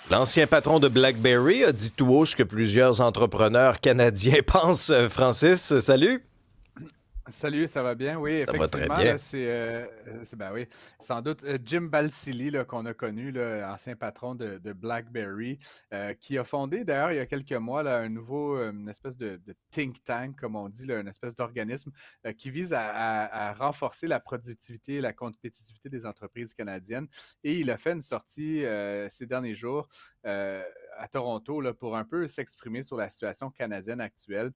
L'ancien patron de BlackBerry a dit tout haut ce que plusieurs entrepreneurs canadiens pensent. Francis, salut. Salut, ça va bien? Oui, Ça va très effectivement, bien. là, ben oui, sans doute Jim Balsillie là, qu'on a connu, là, ancien patron de BlackBerry, qui a fondé d'ailleurs il y a quelques mois là, une espèce de think tank, comme on dit, là, une espèce d'organisme qui vise à renforcer la productivité et la compétitivité des entreprises canadiennes. Et il a fait une sortie ces derniers jours euh, à Toronto là, pour un peu s'exprimer sur la situation canadienne actuelle.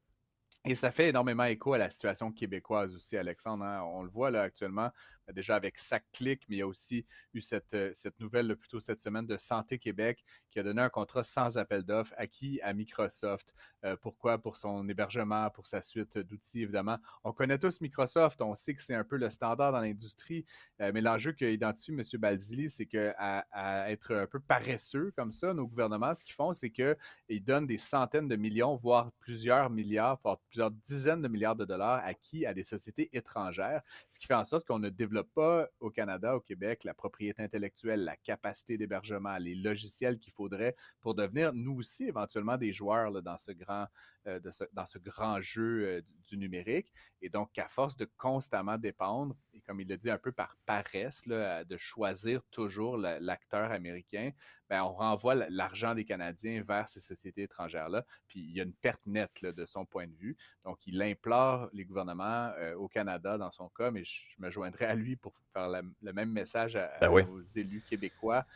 Et ça fait énormément écho à la situation québécoise aussi, Alexandre, hein. On le voit là actuellement, déjà avec SAC-Clic, mais il y a aussi eu cette nouvelle là, plutôt cette semaine de Santé Québec qui a donné un contrat sans appel d'offres à qui? À Microsoft. Pourquoi? Pour son hébergement, pour sa suite d'outils, évidemment. On connaît tous Microsoft, on sait que c'est un peu le standard dans l'industrie, mais l'enjeu qu'a identifié M. Balzili, c'est qu'à être un peu paresseux comme ça, nos gouvernements, ce qu'ils font, c'est que ils donnent des centaines de millions, voire plusieurs milliards, voire plusieurs dizaines de milliards de dollars à qui? À des sociétés étrangères, ce qui fait en sorte qu'on ne développe pas au Canada, au Québec, la propriété intellectuelle, la capacité d'hébergement, les logiciels qu'il faudrait pour devenir, nous aussi, éventuellement, des joueurs là, dans ce grand jeu du numérique. Et donc, à force de constamment dépendre, et comme il le dit un peu par paresse, là, de choisir toujours l'acteur américain, ben, on renvoie l'argent des Canadiens vers ces sociétés étrangères-là. Puis il y a une perte nette là, de son point de vue. Donc, il implore les gouvernements au Canada, dans son cas, mais je me joindrai à lui pour faire le même message Ben à oui. nos élus québécois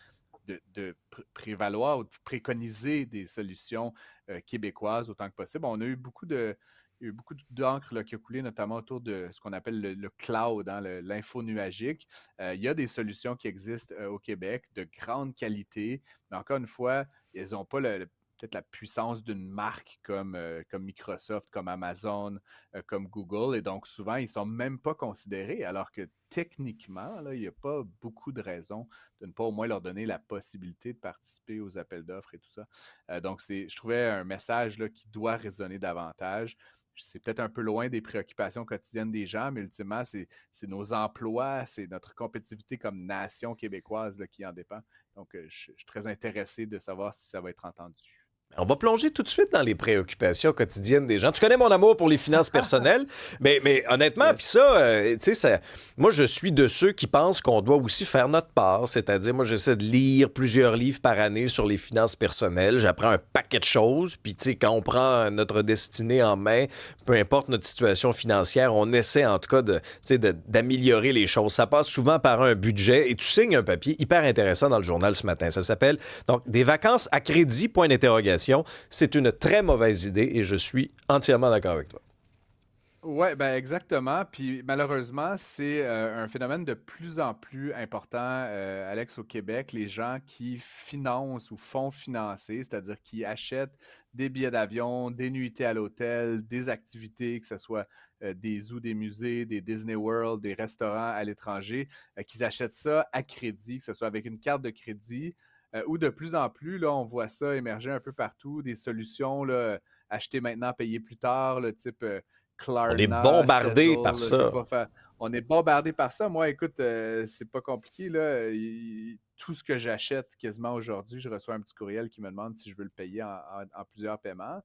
de prévaloir ou de préconiser des solutions québécoises autant que possible. On a eu il y a eu beaucoup d'encre là, qui a coulé, notamment autour de ce qu'on appelle le cloud, hein, l'info nuagique. Il y a des solutions qui existent au Québec de grande qualité, mais encore une fois, elles n'ont pas peut-être la puissance d'une marque comme Microsoft, comme Amazon, comme Google. Et donc, souvent, ils ne sont même pas considérés, alors que techniquement, là, il n'y a pas beaucoup de raisons de ne pas au moins leur donner la possibilité de participer aux appels d'offres et tout ça. Donc, je trouvais un message là, qui doit résonner davantage. C'est peut-être un peu loin des préoccupations quotidiennes des gens, mais ultimement, c'est nos emplois, c'est notre compétitivité comme nation québécoise là, qui en dépend. Donc, je suis très intéressé de savoir si ça va être entendu. On va plonger tout de suite dans les préoccupations quotidiennes des gens. Tu connais mon amour pour les finances personnelles, mais honnêtement, puis Yes. ça, tu sais, moi, je suis de ceux qui pensent qu'on doit aussi faire notre part. C'est-à-dire, moi, j'essaie de lire plusieurs livres par année sur les finances personnelles. J'apprends un paquet de choses. Puis, tu sais, quand on prend notre destinée en main, peu importe notre situation financière, on essaie en tout cas d'améliorer les choses. Ça passe souvent par un budget et tu signes un papier hyper intéressant dans le journal ce matin. Ça s'appelle donc des vacances à crédit, point d'interrogation. C'est une très mauvaise idée et je suis entièrement d'accord avec toi. Ouais, ben exactement. Puis malheureusement, c'est un phénomène de plus en plus important, Alex, au Québec. Les gens qui financent ou font financer, c'est-à-dire qui achètent des billets d'avion, des nuitées à l'hôtel, des activités, que ce soit des zoos, des musées, des Disney World, des restaurants à l'étranger, qu'ils achètent ça à crédit, que ce soit avec une carte de crédit. Ou de plus en plus, là, on voit ça émerger un peu partout, des solutions, là, acheter maintenant, payer plus tard, le type On est Klarna, bombardé par Sezzle, je sais ça. pas faire. On est bombardé par ça. Moi, écoute, c'est pas compliqué, là. Tout ce que j'achète quasiment aujourd'hui, je reçois un petit courriel qui me demande si je veux le payer en plusieurs paiements.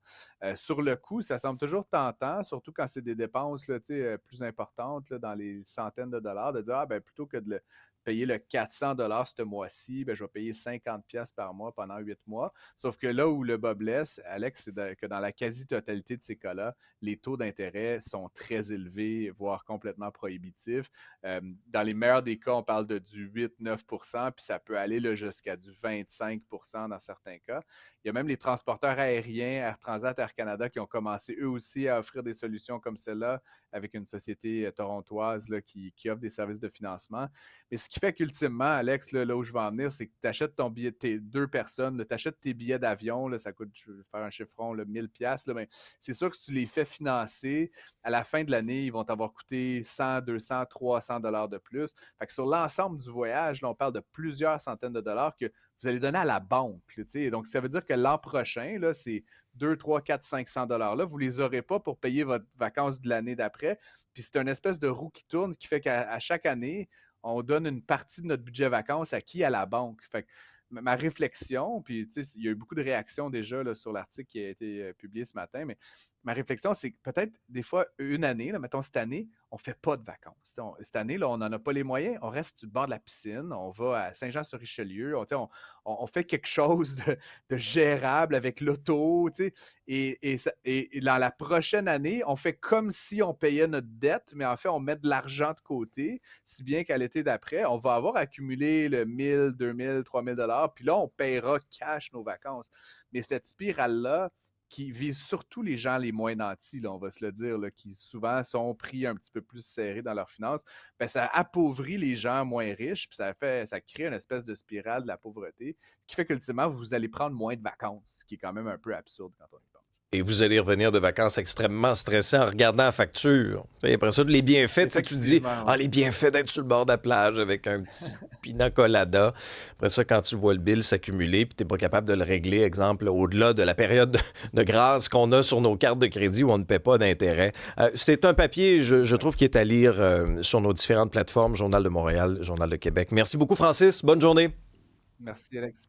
Sur le coup, ça semble toujours tentant, surtout quand c'est des dépenses là, tu sais, plus importantes, là, dans les centaines de dollars, de dire, ah, ben, plutôt que de payer le 400 ce mois-ci, ben, je vais payer 50 par mois pendant 8 mois. Sauf que là où le bas blesse, Alex, que dans la quasi-totalité de ces cas-là, les taux d'intérêt sont très élevés, voire complètement prohibitifs. Dans les meilleurs des cas, on parle de du 8-9 puis ça peut aller là, jusqu'à du 25 dans certains cas. Il y a même les transporteurs aériens, Air Transat, Air Canada, qui ont commencé eux aussi à offrir des solutions comme celle-là avec une société torontoise là, qui offre des services de financement. Mais ce qui fait qu'ultimement, Alex, là où je vais en venir, c'est que tu achètes ton billet, tes deux personnes, tu achètes tes billets d'avion, là, ça coûte, je vais faire un chiffron, là, 1000$, là, mais c'est sûr que si tu les fais financer, à la fin de l'année, ils vont t'avoir coûté 100, 200, 300 dollars de plus. Fait que sur l'ensemble du voyage, là, on parle de plusieurs centaines de dollars que vous allez donner à la banque. Là, donc, ça veut dire que l'an prochain, là, c'est 2, 3, 4, 500 dollars là, vous ne les aurez pas pour payer votre vacances de l'année d'après. Puis c'est une espèce de roue qui tourne, ce qui fait qu'à chaque année, on donne une partie de notre budget vacances à qui? À la banque. Fait que ma réflexion, puis tu sais, il y a eu beaucoup de réactions déjà là, sur l'article qui a été publié ce matin, mais ma réflexion, c'est que peut-être des fois, une année, là, mettons cette année, on ne fait pas de vacances. Tu sais, cette année, là, on n'en a pas les moyens. On reste sur le bord de la piscine, on va à Saint-Jean-sur-Richelieu, tu sais, on fait quelque chose de gérable avec l'auto, tu sais, et dans la prochaine année, on fait comme si on payait notre dette, mais en fait, on met de l'argent de côté, si bien qu'à l'été d'après, on va avoir accumulé le 1000, 2000, 3000 $, puis là, on paiera cash nos vacances. Mais cette spirale-là, qui vise surtout les gens les moins nantis, là, on va se le dire, là, qui souvent sont pris un petit peu plus serrés dans leurs finances, ben, ça appauvrit les gens moins riches, puis ça crée une espèce de spirale de la pauvreté, qui fait qu'ultimement, vous allez prendre moins de vacances, ce qui est quand même un peu absurde quand on y pense. Et vous allez revenir de vacances extrêmement stressés en regardant la facture. Et après ça, les bienfaits, tu sais, tu te dis, Effectivement, les bienfaits d'être sur le bord de la plage avec un petit pina colada. Après ça, quand tu vois le bill s'accumuler puis tu n'es pas capable de le régler, exemple, au-delà de la période de grâce qu'on a sur nos cartes de crédit où on ne paie pas d'intérêt. C'est un papier, je trouve, qui est à lire sur nos différentes plateformes, Journal de Montréal, Journal de Québec. Merci beaucoup, Francis. Bonne journée. Merci, Alex.